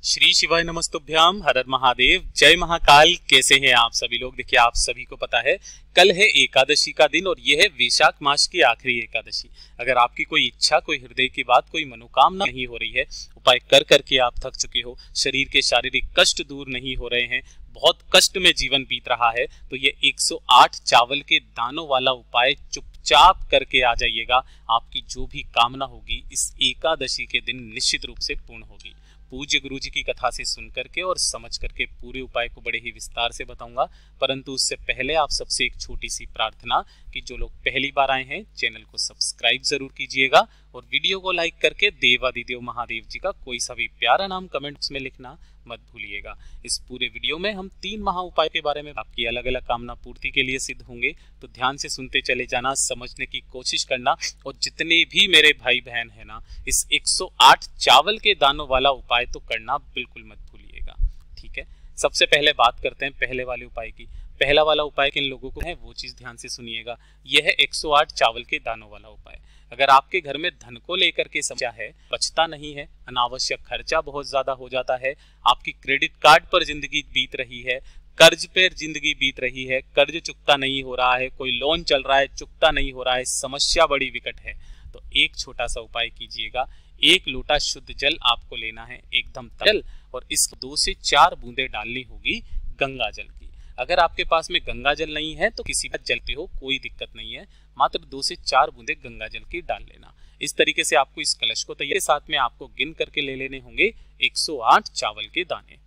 श्री शिवाय नमस्तुभ्याम, हर हर महादेव, जय महाकाल। कैसे हैं आप सभी लोग? देखिए, आप सभी को पता है कल है एकादशी का दिन और यह है वैशाख मास की आखिरी एकादशी। अगर आपकी कोई इच्छा, कोई हृदय की बात, कोई मनोकामना नहीं हो रही है, उपाय कर करके आप थक चुके हो, शरीर के शारीरिक कष्ट दूर नहीं हो रहे हैं, बहुत कष्ट में जीवन बीत रहा है, तो ये 108 चावल के दानों वाला उपाय चुपचाप करके आ जाइएगा। आपकी जो भी कामना होगी इस एकादशी के दिन निश्चित रूप से पूर्ण होगी। पूज्य गुरु जी की कथा से सुन करके और समझ करके पूरे उपाय को बड़े ही विस्तार से बताऊंगा, परंतु उससे पहले आप सबसे एक छोटी सी प्रार्थना कि जो लोग पहली बार आए हैं चैनल को सब्सक्राइब जरूर कीजिएगा और वीडियो को लाइक करके देवादिदेव महादेव जी का कोई सा भी प्यारा नाम कमेंट्स में लिखना मत भूलिएगा। इस पूरे वीडियो में हम 3 महा उपाय के बारे में आपकी अलग अलग कामना पूर्ति के लिए सिद्ध होंगे, तो ध्यान से सुनते चले जाना, समझने की कोशिश करना और जितने भी मेरे भाई बहन है ना, इस 108 चावल के दानों वाला उपाय तो करना बिल्कुल मत भूलिएगा। ठीक है, सबसे पहले बात करते हैं पहले वाले उपाय की। पहला वाला उपाय किन लोगों को है वो चीज ध्यान से सुनिएगा। यह है 108 चावल के दानों वाला उपाय। अगर आपके घर में धन को लेकर के समस्या है, बचता नहीं है, अनावश्यक खर्चा बहुत ज्यादा हो जाता है, आपकी क्रेडिट कार्ड पर जिंदगी बीत रही है, कर्ज पर जिंदगी बीत रही है, कर्ज चुकता नहीं हो रहा है, कोई लोन चल रहा है चुकता नहीं हो रहा है, समस्या बड़ी विकट है, तो एक छोटा सा उपाय कीजिएगा। 1 लोटा शुद्ध जल आपको लेना है, एकदम जल, और इस 2 से 4 बूंदे डालनी होगी गंगा जल की। अगर आपके पास में गंगा जल नहीं है तो किसी भी जल पे हो, कोई दिक्कत नहीं है, मात्र 2 से 4 बूंदे गंगा जल की डाल लेना। इस तरीके से आपको इस कलश को तैयार, साथ में आपको गिन करके ले लेने होंगे 108 चावल के दाने।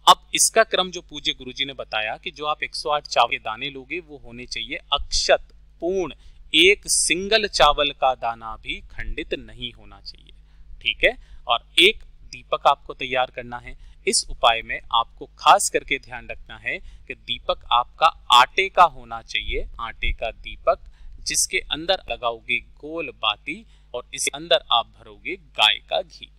अब इसका क्रम जो पूज्य गुरुजी ने बताया कि जो आप 108 चावल के दाने लोगे वो होने चाहिए अक्षत पूर्ण, एक सिंगल चावल का दाना भी खंडित नहीं होना चाहिए। ठीक है, और एक दीपक आपको तैयार करना है। इस उपाय में आपको खास करके ध्यान रखना है कि दीपक आपका आटे का होना चाहिए, आटे का दीपक, जिसके अंदर लगाओगे गोल बाती और इस अंदर आप भरोगे गाय का घी।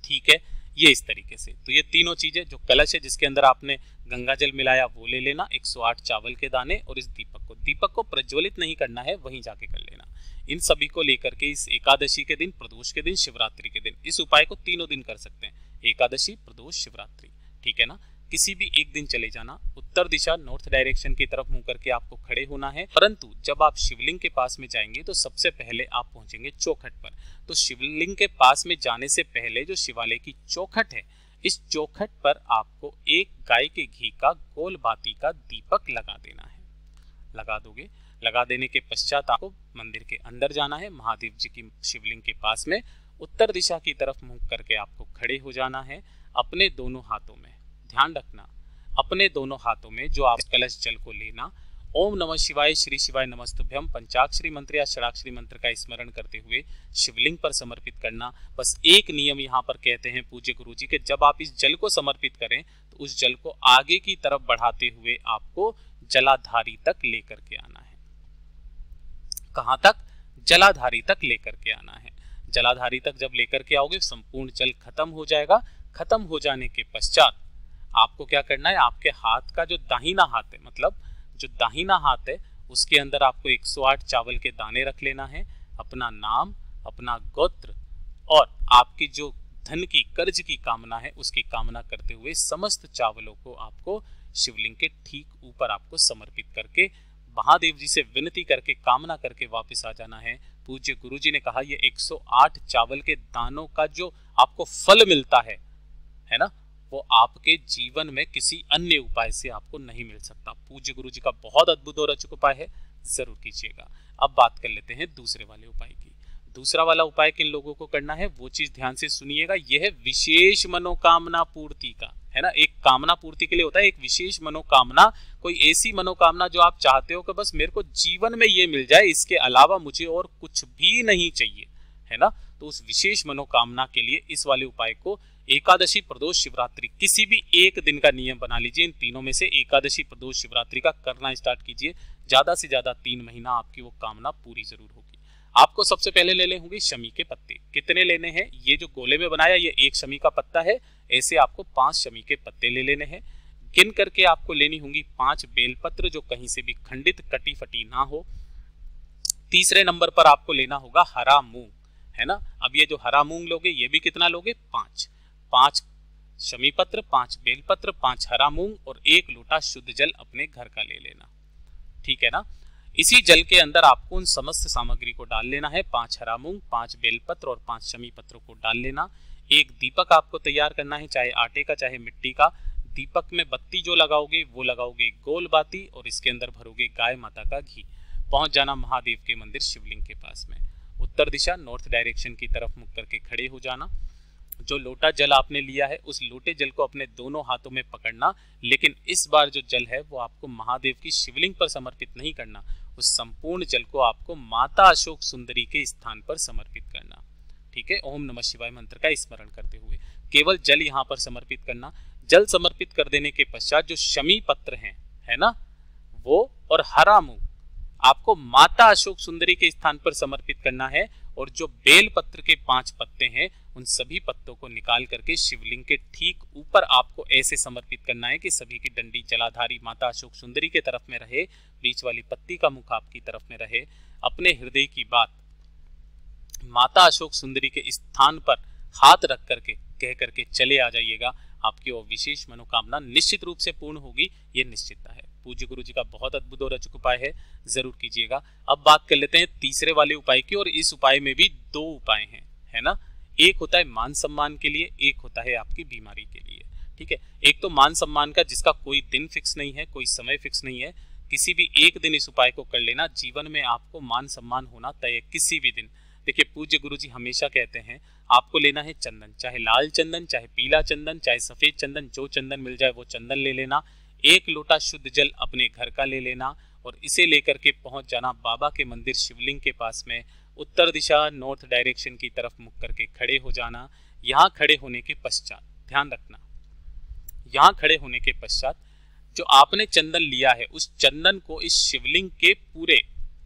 ठीक है, ये इस तरीके से। तो ये तीनों चीजें, जो कलश है जिसके अंदर आपने गंगा जल मिलाया वो ले लेना, 108 चावल के दाने और इस दीपक को प्रज्वलित नहीं करना है, वहीं जाके कर लेना। इन सभी को लेकर के इस एकादशी के दिन, प्रदोष के दिन, शिवरात्रि के दिन, इस उपाय को तीनों दिन कर सकते हैं, एकादशी, प्रदोष, शिवरात्रि। ठीक है ना, किसी भी एक दिन चले जाना। उत्तर दिशा, नॉर्थ डायरेक्शन की तरफ मुंह करके आपको खड़े होना है, परंतु जब आप शिवलिंग के पास में जाएंगे तो सबसे पहले आप पहुंचेंगे चौखट पर। तो शिवलिंग के पास में जाने से पहले जो शिवालय की चौखट है, इस चौखट पर आपको एक गाय के घी का गोल बाती का दीपक लगा देना है। लगा दोगे, लगा देने के पश्चात आपको मंदिर के अंदर जाना है, महादेव जी की शिवलिंग के पास में उत्तर दिशा की तरफ मुंह करके आपको खड़े हो जाना है। अपने दोनों हाथों में, ध्यान रखना, अपने दोनों हाथों में जो आप कलश जल को लेना, ओम नमः शिवाय, श्री शिवाय नमस्तुभ्यम पंचाक्षरी मंत्र या षडाक्षरी मंत्र का स्मरण करते हुए शिवलिंग पर समर्पित करना। बस एक नियम यहाँ पर कहते हैं पूज्य गुरु जी के, जब आप इस जल को समर्पित करें तो उस जल को आगे की तरफ बढ़ाते हुए आपको जलाधारी तक लेकर के आना है। कहां तक? जलाधारी तक लेकर के आना है। जलाधारी तक जब लेकर के आओगे संपूर्ण जल खत्म हो जाएगा। खत्म हो जाने के पश्चात आपको क्या करना है, आपके हाथ का जो दाहिना हाथ है, मतलब जो दाहिना हाथ है उसके अंदर आपको 108 चावल के दाने रख लेना है, अपना नाम, अपना गोत्र और आपकी जो धन की, कर्ज की कामना है उसकी कामना करते हुए समस्त चावलों को आपको शिवलिंग के ठीक ऊपर आपको समर्पित करके महादेव जी से विनती करके, कामना करके वापस आ जाना है। पूज्य गुरु जी ने कहा ये 108 चावल के दानों का जो आपको फल मिलता है ना, वो आपके जीवन में किसी अन्य उपाय से आपको नहीं मिल सकता। पूज्य गुरु जी का बहुत अद्भुत और अचूक उपाय है, जरूर कीजिएगा। अब बात कर लेते हैं दूसरे वाले उपाय की। दूसरा वाला उपाय किन लोगों को करना है वो चीज ध्यान से सुनिएगा। यह है विशेष मनोकामना पूर्ति का, है ना। एक कामना पूर्ति के लिए होता है एक विशेष मनोकामना, कोई ऐसी मनोकामना जो आप चाहते हो कि बस मेरे को जीवन में ये मिल जाए, इसके अलावा मुझे और कुछ भी नहीं चाहिए, है ना। तो उस विशेष मनोकामना के लिए इस वाले उपाय को एकादशी, प्रदोष, शिवरात्रि, किसी भी एक दिन का नियम बना लीजिए। इन तीनों में से एकादशी, प्रदोष, शिवरात्रि का करना स्टार्ट कीजिए। ज्यादा से ज्यादा 3 महीना आपकी वो कामना पूरी जरूर होगी। आपको सबसे पहले लेने होंगे शमी के पत्ते। कितने लेने हैं? ये जो गोले में बनाया ये 1 शमी का पत्ता है, ऐसे आपको 5 शमी के पत्ते ले लेने हैं। गिन करके आपको लेनी होंगी 5 बेलपत्र जो कहीं से भी खंडित, कटी फटी ना हो। तीसरे नंबर पर आपको लेना होगा हरा मूंग, है ना। अब ये जो हरा मूंग लोगे ये भी कितना लोगे? 5। 5 शमी पत्र, 5 बेलपत्र, 5 हरा मूंग और 1 लोटा शुद्ध जल अपने घर का ले लेना। ठीक है ना। इसी जल के अंदर आपको उन समस्त सामग्री को डाल लेना है। 5 हरा मूंग, 5 बेलपत्र और 5 शमी पत्रों को डाल लेना। एक दीपक आपको तैयार करना है, चाहे आटे का चाहे मिट्टी का। दीपक में बत्ती जो लगाओगे वो लगाओगे गोल बाती और इसके अंदर भरोगे गाय माता का घी। पहुंच जाना महादेव के मंदिर शिवलिंग के पास में। उत्तर दिशा नॉर्थ डायरेक्शन की तरफ मुख करके खड़े हो जाना। जो लोटा जल आपने लिया है उस लोटे जल को अपने दोनों हाथों में पकड़ना, लेकिन इस बार जो जल है वो आपको महादेव की शिवलिंग पर समर्पित नहीं करना। उस संपूर्ण जल को आपको माता अशोक सुंदरी के स्थान पर समर्पित करना। ठीक है। ओम नमः शिवाय मंत्र का स्मरण करते हुए केवल जल यहाँ पर समर्पित करना। जल समर्पित कर देने के पश्चात जो शमी पत्र हैं, है ना, वो और हरा मूंग आपको माता अशोक सुंदरी के स्थान पर समर्पित करना है। और जो बेल पत्र के 5 पत्ते हैं उन सभी पत्तों को निकाल करके शिवलिंग के ठीक ऊपर आपको ऐसे समर्पित करना है कि सभी की डंडी जलाधारी माता अशोक सुंदरी के तरफ में रहे, बीच वाली पत्ती का मुख आपकी तरफ में रहे। अपने हृदय की बात माता अशोक सुंदरी के स्थान पर हाथ रख करके कह करके चले आ जाइएगा। आपकी वो विशेष मनोकामना निश्चित रूप से पूर्ण होगी, ये निश्चितता है। पूज्य गुरु जी का बहुत अद्भुत और अचूक उपाय है, जरूर कीजिएगा। अब बात कर लेते हैं तीसरे वाले उपाय की, और इस उपाय में भी 2 उपाय हैं, है ना। एक होता है मान सम्मान के लिए, एक होता है आपकी बीमारी के लिए। ठीक है। एक तो मान सम्मान का जिसका कोई दिन फिक्स नहीं है, कोई समय फिक्स नहीं है, किसी भी एक दिन इस उपाय को कर लेना, जीवन में आपको मान सम्मान होना तय है किसी भी दिन। देखिए पूज्य गुरु जी हमेशा कहते हैं आपको लेना है चंदन, चाहे लाल चंदन, चाहे पीला चंदन, चाहे सफेद चंदन, जो चंदन मिल जाए वो चंदन ले लेना। 1 लोटा शुद्ध जल अपने घर का ले लेना और इसे लेकर के पहुंच जाना बाबा के मंदिर शिवलिंग के पास में। उत्तर दिशा नॉर्थ डायरेक्शन की तरफ मुख करके खड़े हो जाना। यहाँ खड़े होने के पश्चात ध्यान रखना, यहाँ खड़े होने के पश्चात जो आपने चंदन लिया है उस चंदन को इस शिवलिंग के पूरे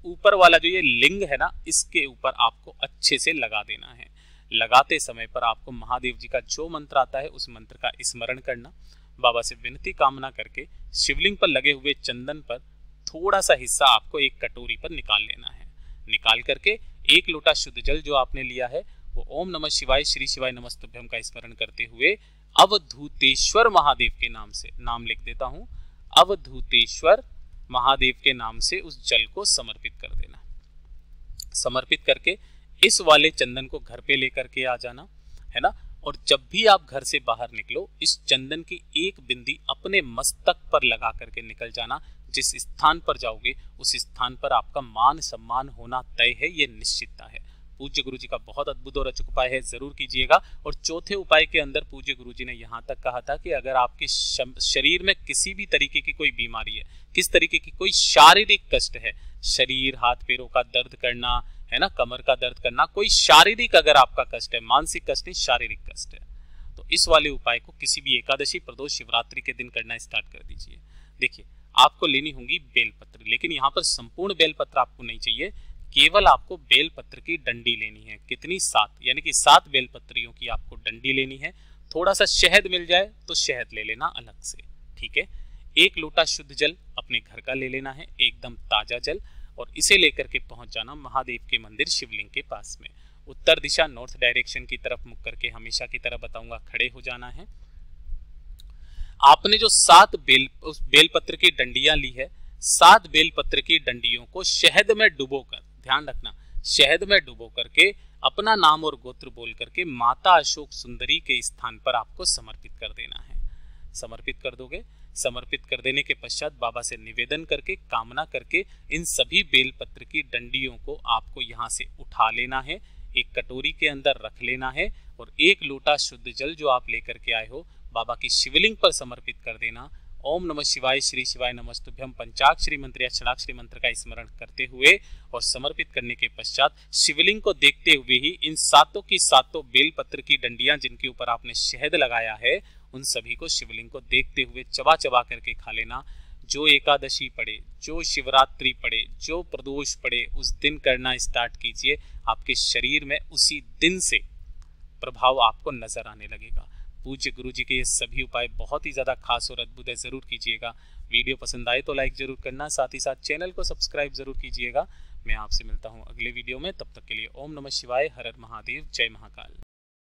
ऊपर वाला जो ये लिंग है ना, इसके ऊपर आपको अच्छे से लगा देना है। लगाते समय पर आपको महादेव जी का जो मंत्र आता है उस मंत्र का स्मरण करना। बाबा से विनती कामना करके शिवलिंग पर लगे हुए चंदन पर थोड़ा सा हिस्सा आपको एक कटोरी पर निकाल लेना है। निकाल करके 1 लोटा शुद्ध जल जो आपने लिया है वो ओम नमः शिवाय श्री शिवाय नमस्तुभ्यम का स्मरण करते हुए अवधूतेश्वर महादेव के नाम से, नाम लिख देता हूं, अवधूतेश्वर महादेव के नाम से उस जल को समर्पित कर देना। समर्पित करके इस वाले चंदन को घर पे लेकर के आ जाना, है ना। और जब भी आप घर से बाहर निकलो इस चंदन की एक बिंदी अपने मस्तक पर लगा करके निकल जाना। जिस स्थान पर जाओगे उस स्थान पर आपका मान सम्मान होना तय है, ये निश्चितता है। पूज्य गुरु जी का बहुत अद्भुत और अचूक उपाय है, जरूर कीजिएगा। और चौथे उपाय के अंदर पूज्य गुरु जी ने यहाँ तक कहा था कि अगर आपके शरीर में किसी भी तरीके की कोई बीमारी है, किस तरीके की कोई शारीरिक कष्ट है, शरीर हाथ पैरों का दर्द करना, है ना, कमर का दर्द करना, कोई शारीरिक अगर आपका कष्ट है, मानसिक कष्ट नहीं शारीरिक कष्ट है, तो इस वाले उपाय को किसी भी एकादशी, प्रदोष, शिवरात्रि के दिन करना स्टार्ट कर दीजिए। देखिए आपको लेनी होंगी बेलपत्र, लेकिन यहाँ पर संपूर्ण बेलपत्र आपको नहीं चाहिए, केवल आपको बेलपत्र की डंडी लेनी है। कितनी? 7, यानी कि 7 बेलपत्रियों की आपको डंडी लेनी है। थोड़ा सा शहद मिल जाए तो शहद ले लेना अलग से। ठीक है। 1 लोटा शुद्ध जल अपने घर का ले लेना है, एकदम ताजा जल, और इसे लेकर के पहुंच जाना महादेव के मंदिर शिवलिंग के पास में। उत्तर दिशा नॉर्थ डायरेक्शन की तरफ मुख करके हमेशा की तरह बताऊंगा खड़े हो जाना है। आपने जो 7 बेलपत्र की डंडियां ली है, 7 बेलपत्र की डंडियों को शहद में डुबोकर, ध्यान रखना, शहद में डुबो करके अपना नाम और गोत्र बोल करके माता अशोक सुंदरी के स्थान पर आपको समर्पित कर देना है। समर्पित कर दोगे। समर्पित कर देने के पश्चात बाबा से निवेदन करके, कामना करके इन सभी बेलपत्र की डंडियों को आपको यहाँ से उठा लेना है, एक कटोरी के अंदर रख लेना है और 1 लोटा शुद्ध जल जो आप लेकर के आए हो बाबा की शिवलिंग पर समर्पित कर देना। ओम नमः शिवाय श्री शिवाय नमस्तुभ्यम पंचाक्षरी मंत्र या षडाक्षरी मंत्र का स्मरण करते हुए और समर्पित करने के पश्चात शिवलिंग को देखते हुए ही इन 7 की 7 बेलपत्र की डंडियां जिनके ऊपर आपने शहद लगाया है उन सभी को शिवलिंग को देखते हुए चबा चबा करके खा लेना। जो एकादशी पड़े, जो शिवरात्रि पड़े, जो प्रदोष पड़े, उस दिन करना स्टार्ट कीजिए। आपके शरीर में उसी दिन से प्रभाव आपको नजर आने लगेगा। पूज्य गुरु जी के ये सभी उपाय बहुत ही ज्यादा खास और अद्भुत है, जरूर कीजिएगा। वीडियो पसंद आए तो लाइक जरूर करना, साथ ही साथ चैनल को सब्सक्राइब जरूर कीजिएगा। मैं आपसे मिलता हूँ अगले वीडियो में, तब तक के लिए ओम नमः शिवाय, हर हर महादेव, जय महाकाल।